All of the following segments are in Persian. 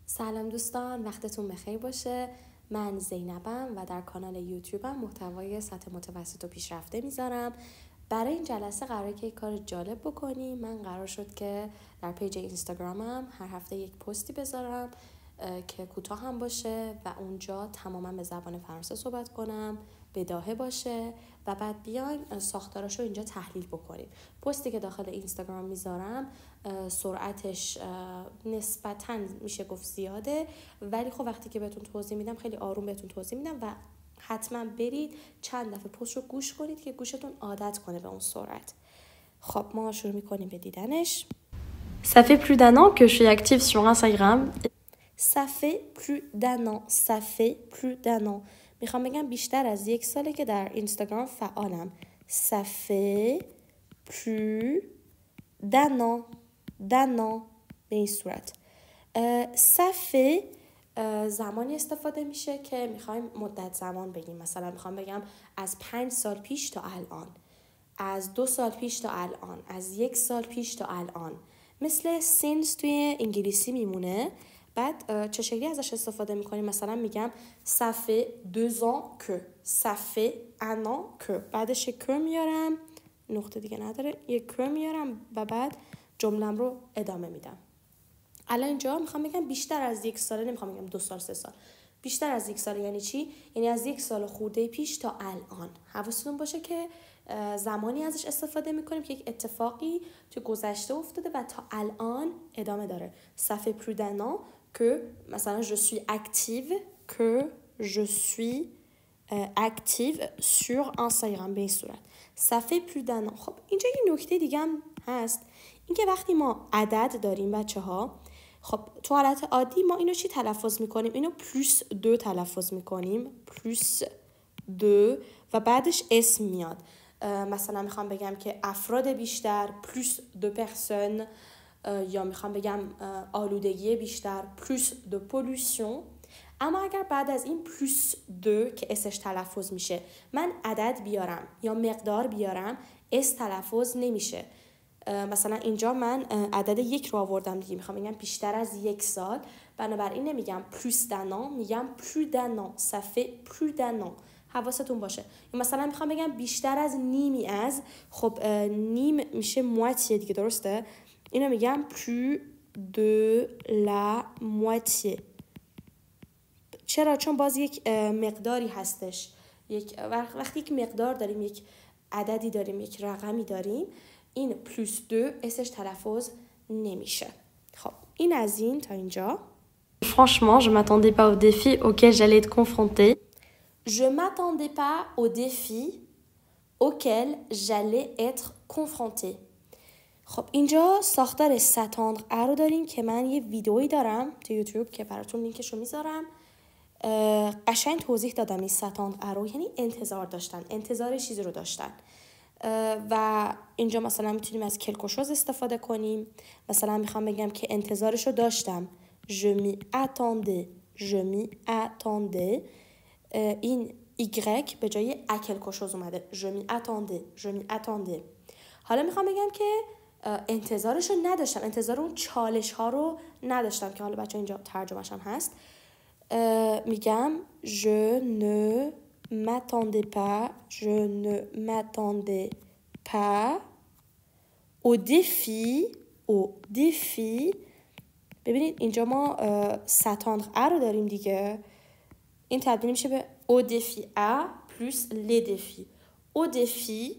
سلام دوستان، وقتتون بخیر باشه. من زینبم و در کانال یوتیوبم محتوای سطح متوسط و پیشرفته میذارم. برای این جلسه قراره که یک کار جالب بکنیم. من قرار شد که در پیج اینستاگرامم هر هفته یک پستی بذارم که کوتاه هم باشه و اونجا تماما به زبان فرانسه صحبت کنم، بداهه باشه و بعد بیاین ساختاراشو اینجا تحلیل بکنیم. پستی که داخل اینستاگرام میذارم سرعتش نسبتاً میشه گفت زیاده، ولی خب وقتی که بهتون توضیح میدم خیلی آروم بهتون توضیح میدم و حتما برید چند دفعه پست رو گوش کنید که گوشتون عادت کنه به اون سرعت. خب ما شروع میکنیم به دیدنش. Ça fait plus d'un an que je suis active sur Instagram. Ça fait plus d'un an. میخوام بگم بیشتر از یک ساله که در اینستاگرام فعالم. Ça fait plus d'un an به این صورت. ça fait زمانی استفاده میشه که میخوایم مدت زمان بگیم. مثلا میخوام بگم از 5 سال پیش تا الان، از 2 سال پیش تا الان، از 1 سال پیش تا الان. مثل since توی انگلیسی میمونه. بعد چه شکلی ازش استفاده میکنیم؟ مثلا میگم ça fait 2 ans que، ça fait 1 an que، بعدش یک که میارم، نقطه دیگه نداره، یک که میارم و بعد جملم رو ادامه میدم. الان اینجا میخوام بگم بیشتر از 1 ساله، نمیخوام بگم 2 سال 3 سال. بیشتر از 1 ساله یعنی چی؟ یعنی از 1 سال خورده پیش تا الان. حواستون باشه که زمانی ازش استفاده میکنیم که یک اتفاقی تو گذشته افتاده و تا الان ادامه داره. ça fait plus d'un an que مثلا je suis active sur Instagram به این صورت. ça fait plus d'un an. خب اینجا یه نکته دیگه هم هست، اینکه وقتی ما عدد داریم بچه‌ها، خب تو حالت عادی ما اینو چی تلفظ میکنیم؟ اینو پلوس 2 تلفظ میکنیم، پلوس 2 و بعدش اسم میاد. مثلا میخوام بگم که افراد بیشتر، پلوس 2 پرسون، یا میخوام بگم آلودگی بیشتر، پلوس 2 پولوشن. اما اگر بعد از این پلوس 2 که اسش تلفظ میشه من عدد بیارم یا مقدار بیارم، اس تلفظ نمیشه. مثلا اینجا من عدد 1 رو آوردم دیگه، میخوام بگم بیشتر از 1 سال، بنابراین نمیگم پلوس d'un an، میگم plus d'un an. ça fait plus d'un an. حواستون باشه. یا مثلا میخوام بگم بیشتر از نیمی از، خب نیم میشه مواتیه دیگه، درسته؟ اینو میگم plus de la moitié. چرا؟ چون باز یک مقداری هستش. وقتی یک مقدار داریم، یک عددی داریم، یک رقمی داریم، این پلوس 2 اسش تلفظ نمیشه. خب این از این تا اینجا. Franchement, je m'attendais pas aux défis auxquels j'allais être confrontée. Je m'attendais pas aux défis auxquels j'allais être confrontée. خب اینجا ساختار s'attendre à رو داریم که من یه ویدئویی دارم تو یوتیوب که براتون لینکش رو میذارم. قشنگ توضیح دادم این s'attendre à رو یعنی انتظار داشتن، انتظار چیزی رو داشتن. و اینجا مثلا میتونیم از quelque chose استفاده کنیم. مثلا میخوام بگم که انتظارش رو داشتم، je m'y attendais. این y به جای quelque chose اومده، je m'y attendais. حالا میخوام بگم که انتظارش رو نداشتم، انتظار اون چالش ها رو نداشتم که حالا بچه اینجا ترجمهش هم هست. میگم je ne m'attendais pas au défi. ببینید اینجا ما s'attendre à رو داریم دیگه، این تبدیل میشه به au défi à plus les défis. au défi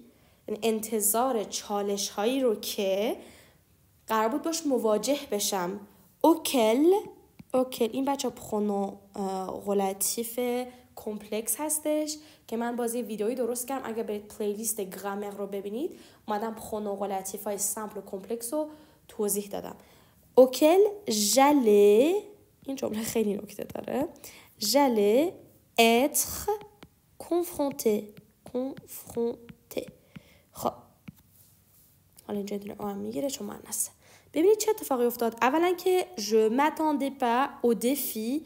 انتظار چالش هایی رو که قرار بود باش مواجه بشم. auquel این بچه پرونو relatif کمپلکس هستش که من بازی ویدئویی درست کردم، اگر برید پلیلیست گرامر رو ببینید اومدم پرونو relatif های سمپل و کمپلکس رو توضیح دادم. auquel j'allais، این جمله خیلی نکته داره، j'allais être confronté. خب حالا اینجا دونه آم میگیره چون مؤنثه. ببینید چه اتفاقی افتاد. اولا که je m'attendais pas au défi،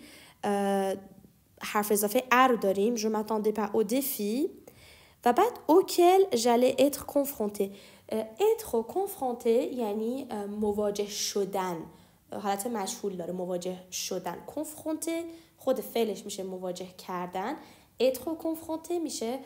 حرف اضافه ا رو داریم، je m'attendais pas au défi، و بعد auquel j'allais être confronté. être confronté یعنی مواجه شدن حالت مجهول داره، مواجه شدن. کنفرونته خود فعلش میشه مواجه کردن، اتر کنفرونته میشه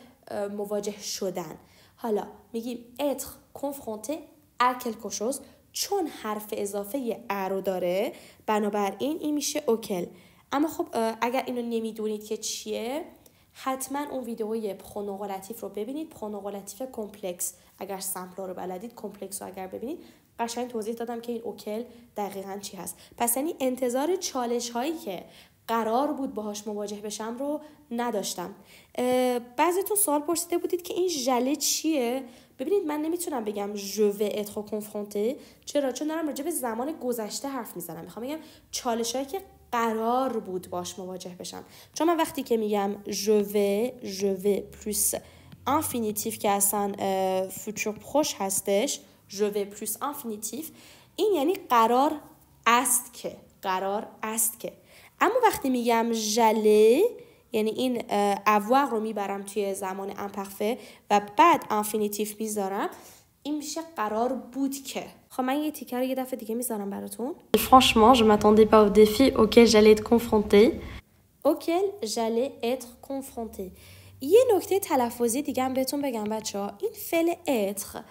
مواجه شدن. حالا میگیم اتر کنفرونته à quelque chose، چون حرف اضافه ا رو داره بنابراین این میشه اوکل. اما خب اگر اینو نمیدونید که چیه، حتما اون ویدئوی پرونوغلاتیف رو ببینید، پرونوغلاتیف کمپلکس. اگر سمپل رو بلدید کمپلکس رو اگر ببینید قشنگ توضیح دادم که این اوکل دقیقاً چی هست. پس یعنی انتظار چالش هایی که قرار بود باهاش مواجه بشم رو نداشتم. بعضیتون سوال پرسیده بودید که این ژله چیه؟ ببینید من نمیتونم بگم je vais être confronté. چرا؟ چون دارم راجع به زمان گذشته حرف میزنم. میخوام بگم چالشایی که قرار بود باش مواجه بشم. چون من وقتی که میگم je vais plus infinitif که اصلا futur proche هستش، je vais plus infinitif، این یعنی قرار است که. اما وقتی میگم ژله یعنی این avoir رو میبرم توی زمان امپرفه و بعد انفینیتیف میذارم، این میشه قرار بود که. خب من یه تیکر رو یه دفعه دیگه میذارم براتون. Franchement, je m'attendais pas au défi auquel j'allais être confrontée. یه نکته تلفظی دیگه هم بهتون بگم بچه‌ها، این فعل اتر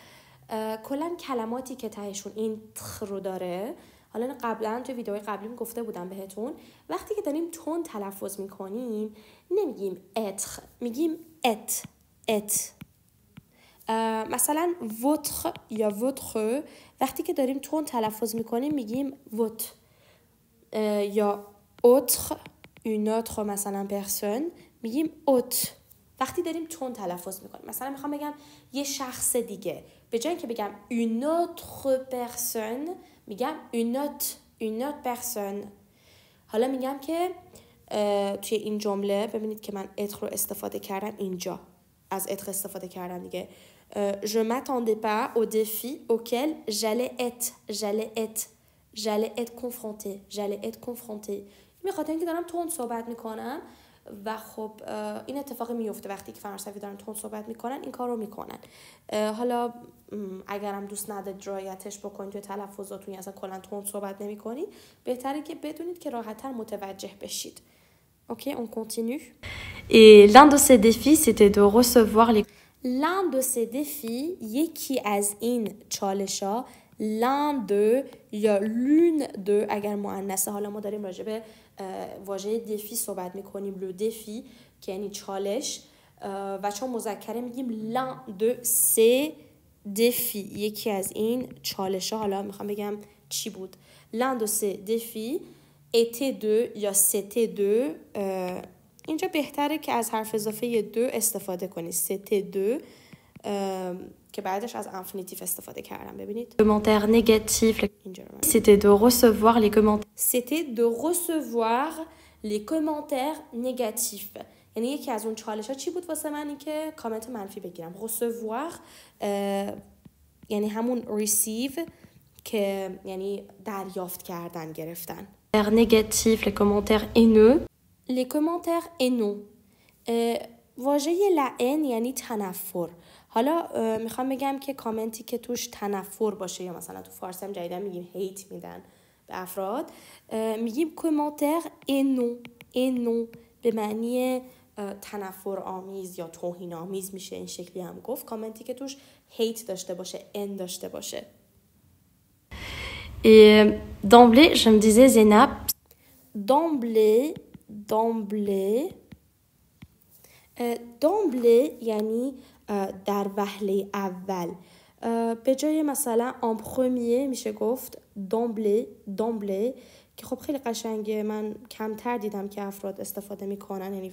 کلا کلماتی که تهشون این تخ رو داره، حالا قبلا تو ویدیوهای قبلیم گفته بودم بهتون، وقتی که داریم تون تلفظ میکنیم نمیگیم اتر، میگیم ات. مثلا votre یا votre وقتی که داریم تون تلفظ میکنیم میگیم votre. یا autre une autre مثلا personne میگیم autre. وقتی داریم تون تلفظ میکنیم، مثلا میخوام بگم یه شخص دیگه، به جای اینکه بگم une autre personne میگم une autre personne. حالا میگم که توی این جمله ببینید که من اتر رو استفاده کردم، اینجا از اتر استفاده کردم دیگه. je m'attendais pas au défi auquel j'allais être confrontée. میخاطر اینکه دارم تون صحبت میکنم و خب این اتفاق میفته وقتی که فرانسوی دارن تون صحبت میکنن، این کار رو میکنن. حالا اگرم دوست ندارید رعایتش بکنید توی تلفظاتون یا اصلا کلا تون صحبت نمیکنید، بهتره که بدونید که راحت‌تر متوجه بشید. اوکی، on continue. Et l'un de ces défis, c'était de recevoir les... L'un de ces défis، یکی از این چالش‌ها، l'un de یا l'une de اگر مؤنثه. حالا ما داریم راجع به واژه défi صحبت میکنیم، le défi که یعنی چالش، و چون مذکره میگیم l'un de ces défis، یکی از این چالش‌ها. حالا میخوام بگم چی بود. l'un de ces défis était de یا c'était de. اینجا بهتره که از حرف اضافه دو استفاده کنید. c'était de که بعدش از انفینیتیف استفاده کردم. ببینید commentaires négatifs. C'était de recevoir les commentaires. C'était de recevoir les commentaires négatifs. یعنی یکی از اون چالش ها چی بود واسه من؟ این که کامنت منفی بگیرم. recevoir یعنی همون receive که یعنی دریافت کردن، گرفتن. négatifs, les commentaires haineux. les commentaires haineux. واژه la haine یعنی تنفر. حالا میخوام بگم که کامنتی که توش تنفر باشه، یا مثلا تو فارسی هم جدیدا میگیم هیت میدن به افراد، میگیم commentaire haineux به معنی تنفر آمیز یا توهین آمیز میشه. این شکلی هم گفت کامنتی که توش هیت داشته باشه، ان داشته باشه. Et d'emblée, je me disais Zénab. d'emblée یعنی در وهله اول. به جای مثلا en premier میشه گفت d'emblée که خب خیلی قشنگه. من کمتر دیدم که افراد استفاده میکنن، یعنی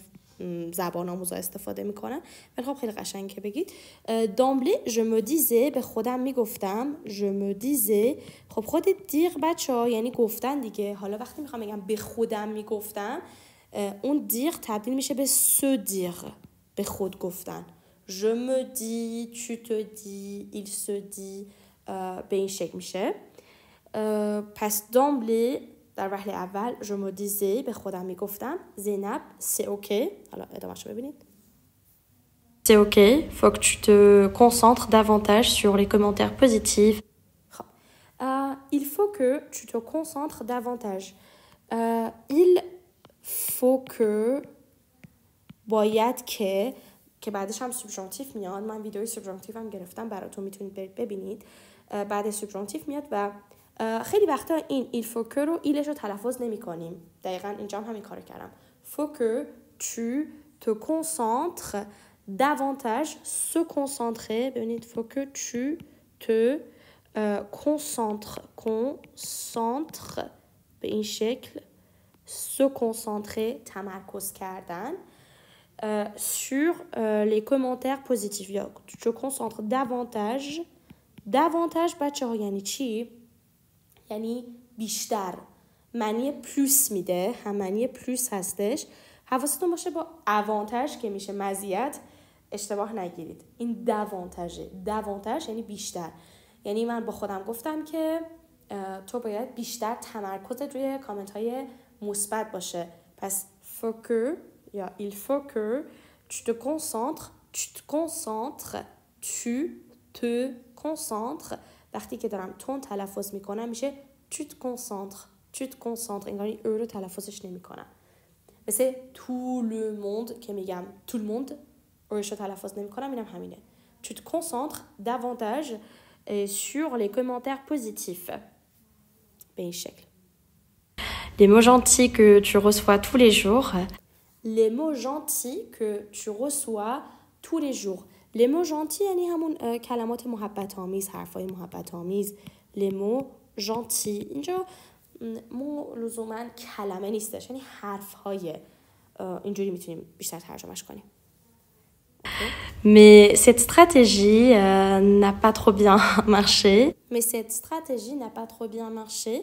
زبان آموزا استفاده میکنن، ولی خب خیلی قشنگه بگید d'emblée. je me disais، به خودم میگفتم. je me disais، خب خود دیغ بچه ها یعنی گفتن دیگه. حالا وقتی میخوام بگم به خودم میگفتم، اون دیغ تبدیل میشه به se dire، به خود گفتن. je me dis، tu te dis، il se dit، به این شکل میشه. پس d'emblée در وهله اول je me disais، به خودم میگفتم زینب c'est ok. حالا ادامه‌شو ببینید. C'est ok, faut que tu te concentres davantage sur les commentaires positifs. خب il faut que tu te concentres davantage. Il faut que باید که بعدش هم سوبژانتیف میاد. من ویدیوی سوبژانتیف هم گرفتم براتون، میتونید برید ببینید. بعد سوبژانتیف میاد و خیلی وقتا این il faut que رو ایلش رو تلفظ نمی کنیم. دقیقاً اینجا هم همین کارو کردم. faut que tu te concentres davantage. se concentrer ببینید faut que tu te concentre به این شکل se concentrer تمرکز کردن sur les commentaires positifs. یا tu te concentres davantage بچه ها یعنی چی؟ یعنی بیشتر. معنی پلوس میده، هم معنی پلوس هستش. حواستون باشه با avantage که میشه مزیت اشتباه نگیرید. این davantage یعنی بیشتر. یعنی من با خودم گفتم که تو باید بیشتر تمرکزت روی کامنت های مثبت باشه. پس faut que یا il faut que tu te concentres. وقتی که دارم تون تلفظ میکنم میشه tu te concentres. انگاری او رو تلفظش نمیکنم. مثل tout le monde که میگم tout le monde اوش رو تلفظ نمیکنم، اینم همینه. tu te concentres davantage sur les commentaires positifs. به این شکل. Les mots gentils que tu reçois tous les jours. Les mots gentils que tu reçois tous les jours. Les mots gentils یعنی همون کلمات محبت آمیز، حرفای محبت آمیز. Les mots gentils اینجا مو لزوما کلمه نیستش، یعنی حرفهای. اینجوری میتونیم بیشتر ترجمهش کنیم. Mais cette stratégie n'a pas trop bien marché.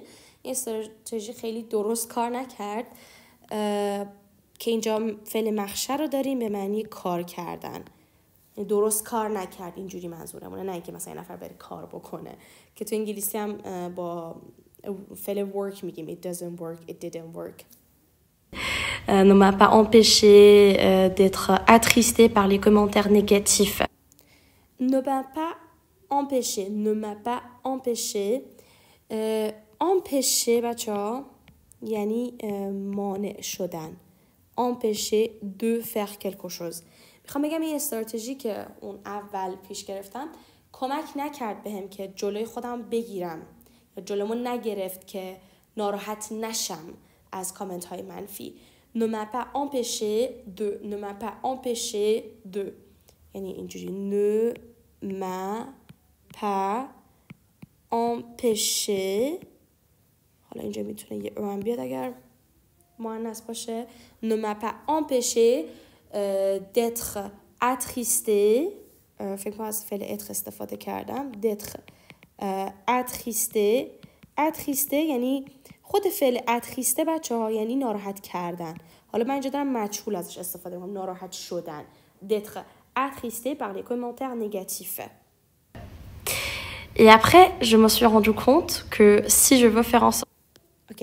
این استراتژی خیلی درست کار نکرد. که اینجا فعل مخشه رو داریم به معنی کار کردن. درست کار نکرد اینجوری منظورمونه، نه اینکه مثلا یه نفر بره کار بکنه. که تو انگلیسی هم با فعل work میگیم it doesn't work, it didn't work. Ne m'a pas empêché d'être attristée par les commentaires négatifs. Ne m'a pas empêché. empêcher بچه‌ها یعنی مانع شدن. empêcher de faire quelque chose. میخوام بگم این استراتژی که اون اول پیش گرفتم کمک نکرد بهم که جلوی خودم بگیرم یا جلومو نگرفت که ناراحت نشم از کامنت های منفی. ne m'a pas empêché de یعنی اینجوری ne m'a pas empêché. حالا اینجا میتونه یه او هم بیاد اگر مؤنث باشه. ne m'a pas empêché d'être attristé. فکر کنم از فعل être استفاده کردم. d'être attristé یعنی خود فعل attristé بچه ها یعنی ناراحت کردن. حالا من اینجا دارم مجهول ازش استفاده میکنم، ناراحت شدن. d'être attristé par les commentaires négatifs. Et après, je me suis rendu compte que si je veux faire en sorte... Ok.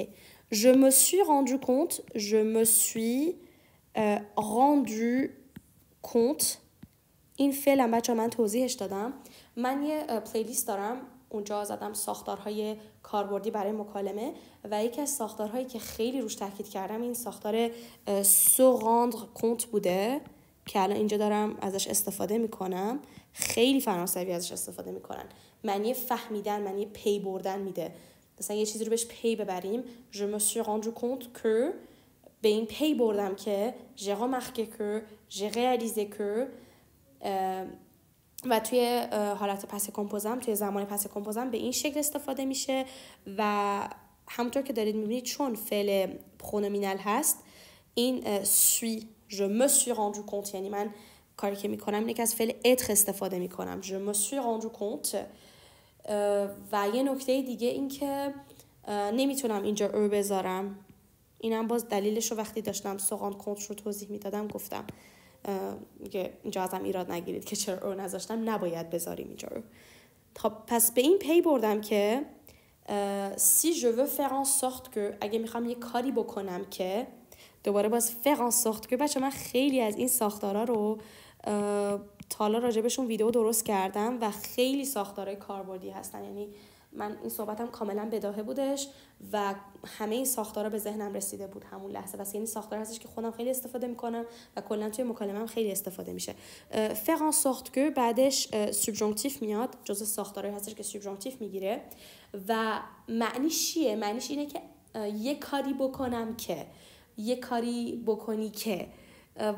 Je me suis rendu compte. این فعل هم بچه من توضیحش دادم. من یه پلیلیست دارم، اونجا زدم ساختارهای کاربردی برای مکالمه و یکی از ساختارهایی که خیلی روش تاکید کردم این ساختار se rendre compte بوده که الان اینجا دارم ازش استفاده میکنم. خیلی فرانسوی ازش استفاده میکنن. معنی فهمیدن، معنی پی بردن میده. مثلا یه چیزی رو بهش پی ببریم. je me suis rendu compte que به این پی بردم که j'ai remarqué que j'ai réalisé que و توی حالت پس کمپوزم، توی زمان پس کمپوزم به این شکل استفاده میشه و همونطور که دارید میبینید چون فعل پرونومینال هست این suis je me suis rendu compte یعنی من کاری که میکنم اینه که از فعل être استفاده میکنم. je me suis rendu compte. و یه نکته دیگه این که نمیتونم اینجا او بذارم. اینم باز دلیلش رو وقتی داشتم سوغان کنت رو توضیح میدادم گفتم که اینجا ازم ایراد نگیرید که چرا او نذاشتم، نباید بذاریم اینجا رو. خب پس به این پی بردم که si je veux faire en sorte que اگه میخوام یه کاری بکنم که دوباره باز faire en sorte que بچه من خیلی از این ساختارا رو تا حالا راجبشون ویدیو درست کردم و خیلی ساختارهای کاربردی هستن. یعنی من این صحبتم کاملا بداهه بودش و همه این ساختارا به ذهنم رسیده بود همون لحظه. بس یعنی ساختار هستش که خودم خیلی استفاده میکنم و کلا توی مکالمه‌ام خیلی استفاده میشه. faire en sorte que بعدش سوبژانکتیو میاد، جزء ساختارایی هستش که سوبژانکتیو میگیره و معنیش چیه؟ معنیش اینه که یه کاری بکنم که، یه کاری بکنی که،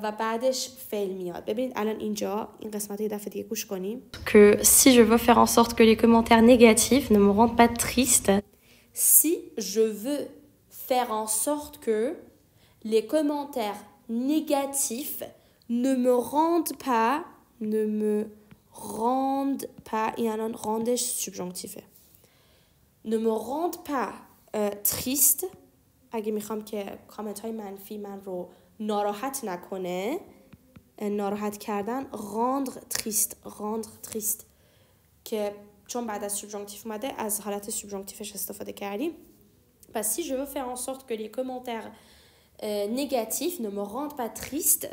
و بعدش فعل میاد. ببینید الان اینجا این قسمت یه دفعه دیگه گوش کنیم. Que si je veux faire en sorte que les commentaires négatifs ne me rendent pas triste. Si je veux faire en sorte que les commentaires négatifs ne me rendent pas این الان راندش سوبژانکتیفه. ne me rendent pas triste. اگه میخوام که کامنت های منفی من رو ناراحت نکنه، ناراحت کردن rendre triste که چون بعد از سوبژانکتیف اومده از حالت سوبژانکتیفش استفاده کردیم. پس si je veux faire en sorte que les commentaires négatifs ne me rendent pas triste,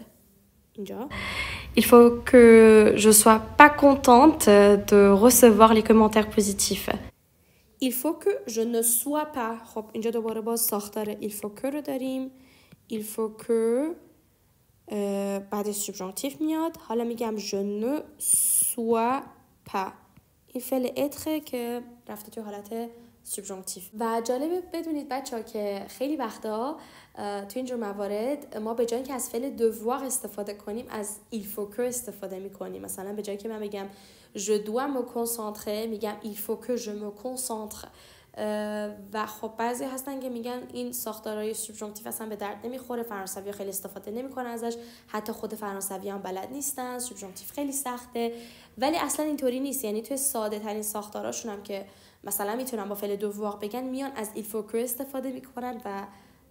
اینجا il faut que je sois pas contente de recevoir les commentaires positifs. il faut que je ne sois pas. خب اینجا دوباره باز ساختار il faut que رو داریم. il faut que بعد سوبژانکتیف میاد. حالا میگم je ne sois pas. این فعل اتره که رفته توی حالت سوبژانکتیف. و جالبه بدونید بچه‌ها که خیلی وقتا توی اینجور موارد ما به جای که از فعل devoir استفاده کنیم از il faut que استفاده میکنیم. مثلا به جایی که من بگم je dois me concentrer میگم il faut que je me concentre. و خب بعضی هستن که میگن این ساختارهای سوبژانکتیو اصلا به درد نمیخوره، فرانسوی خیلی استفاده نمیکنن ازش، حتی خود فرانسوی هم بلد نیستن، سوبژانکتیو خیلی سخته. ولی اصلا اینطوری نیست. یعنی توی ساده ترین ساختاراشون هم که مثلا میتونن با فعل devoir بگن میان از il faut que استفاده میکنن و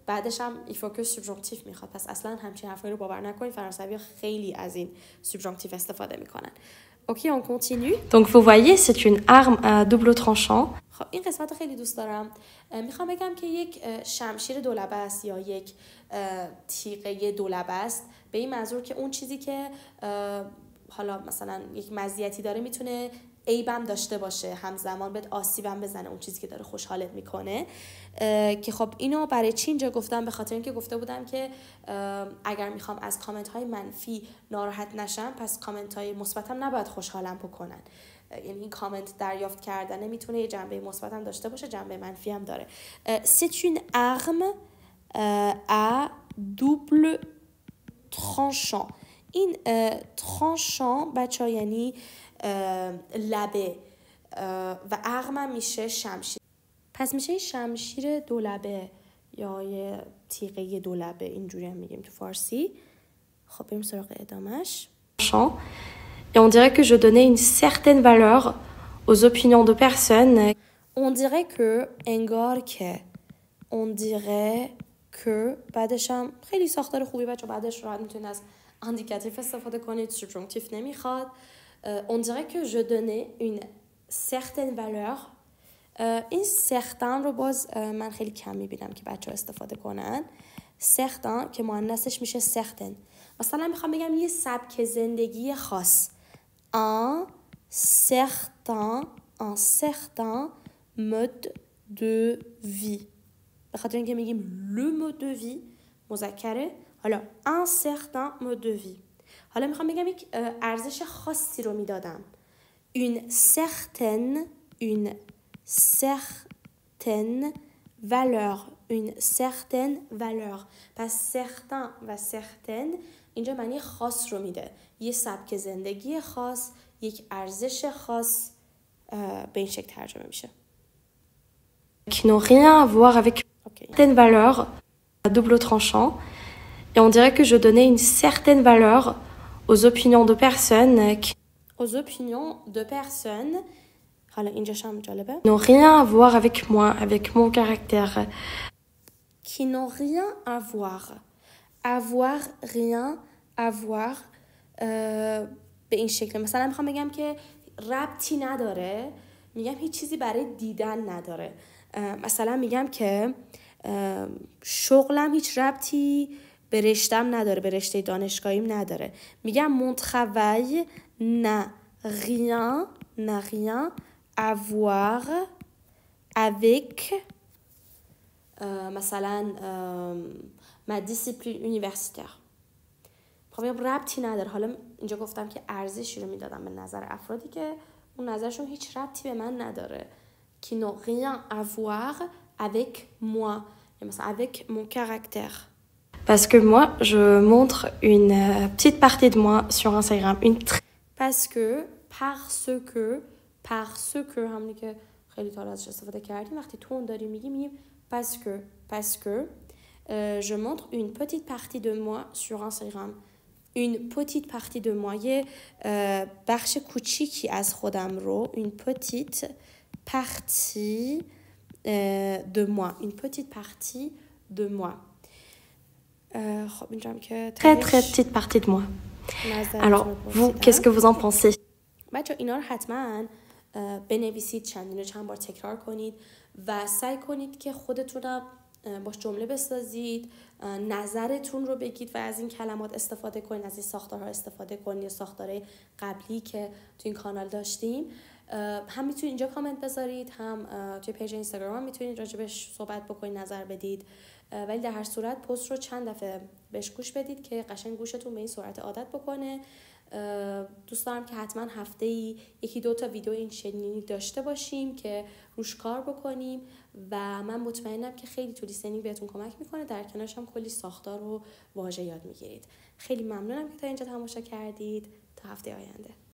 بعدش هم il faut que سوبژانکتیو میخواد. پس اصلا همچین حرفایی رو باور نکنید، فرانسوی خیلی از این سوبژانکتیو استفاده میکنن. Ok, on continue. Donc vous voyez, c'est une arme à double tranchant. خب این قسمت رو خیلی دوست دارم. میخوام بگم که یک شمشیر دولبه است یا یک تیغه دولبه است، به این منظور که اون چیزی که حالا مثلا یک مزیتی داره میتونه عیبم داشته باشه، همزمان بهت آسیبم بزنه، اون چیزی که داره خوشحالت میکنه. که خب اینو برای چی اینجا گفتم؟ به خاطر اینکه گفته بودم که اگر میخوام از کامنت های منفی ناراحت نشم پس کامنت های مثبتم نباید خوشحالم بکنن. یعنی این کامنت دریافت کردن میتونه یه جنبه مثبت هم داشته باشه، جنبه منفی هم داره. C'est une arme à double tranchant. این tranchant بچه‌ها یعنی لبه و عقم میشه شمشیر. پس میشه شمشیر دولبه یا یه تیغه دولبه، اینجوری هم میگیم تو فارسی. خب بریم سراغ ادامهش. Et on dirait que je donnais une certaine valeur aux opinions de personnes. On dirait que انگار که on dirait que بعدش هم خیلی ساختار خوبی بچه، بعدش راحت میتونید از اندیکاتیف استفاده کنید، سوبژانکتیو نمیخواد. On dirait que je donnais une certaine valeur. این certaine رو باز من خیلی کم میبینم که بچه ها استفاده کنن. certaine که مؤنثش میشه certaine. مثلا میخوام بگم یه سبک زندگی خاص. un certain mode de vie. به خاطر اینکه میگیم le mode de vie مذکره، حالا un certain mode de vie. حالا میخوام بگم یک ارزش خاصی رو میدادم. une certaine valeur. une certaine valeur. پس certain و certaine اینجا معنی خاص رو میده. یه سبک زندگی خاص، یک ارزش خاص، به این شکل ترجمه میشه. Qui n'ont rien à voir avec certaines valeurs à double tranchant. Et on dirait que je donnais une certaine valeur aux opinions de personnes qui aux opinions de personnes. حالا اینجاش هم جالبه. n'ont rien à voir avec moi, avec mon caractère. Qui n'ont rien à voir. Avoir, rien, avoir. به این شکل مثلا میخوام بگم که ربطی نداره، میگم هیچ چیزی برای دیدن نداره. مثلا میگم که شغلم هیچ ربطی به رشتم نداره، به رشته دانشگاهیم نداره. میگم mon travail n'a rien à voir avec مثلا ma discipline universitaire. خب ربطی نداره. حالا اینجا گفتم که ارزشی رو میدادم به نظر افرادی که اون نظرشون هیچ ربطی به من نداره. qui n'ont rien à voir avec moi. مثلا avec mon caractère. Parce que moi, je montre une petite partie de moi sur Instagram. parce que همونی که خیلی تا ازش استفاده کردیم وقتی تون داریم میگیم parce que je montre une petite partie de moi sur Instagram. une petite partie de moi یه بخش کوچیکی از خودم رو une petite partie de moi une petite partie de moi. خب اینجا هم که très petite partie de moi. Alors vous qu'est-ce que vous en pensez؟ بچه اینا رو حتما بنویسید، چند بار تکرار کنید و سعی کنید که خودتونم باش جمله بسازید، نظرتون رو بگید و از این کلمات استفاده کنید، از این ساختارها استفاده کنید، ساختارهای قبلی که تو این کانال داشتیم. هم میتونید اینجا کامنت بذارید، هم توی پیج اینستاگرام هم میتونید راجبش صحبت بکنید، نظر بدید. ولی در هر صورت پست رو چند دفعه بهش گوش بدید که قشنگ گوشتون به این سرعت عادت بکنه. دوست دارم که حتما هفته‌ای 1-2 تا ویدیو این شکلی داشته باشیم که روش کار بکنیم و من مطمئنم که خیلی تو لیسنینگ بهتون کمک میکنه. در کنارش هم کلی ساختار و واژه یاد میگیرید. خیلی ممنونم که تا اینجا تماشا کردید. تا هفته آینده.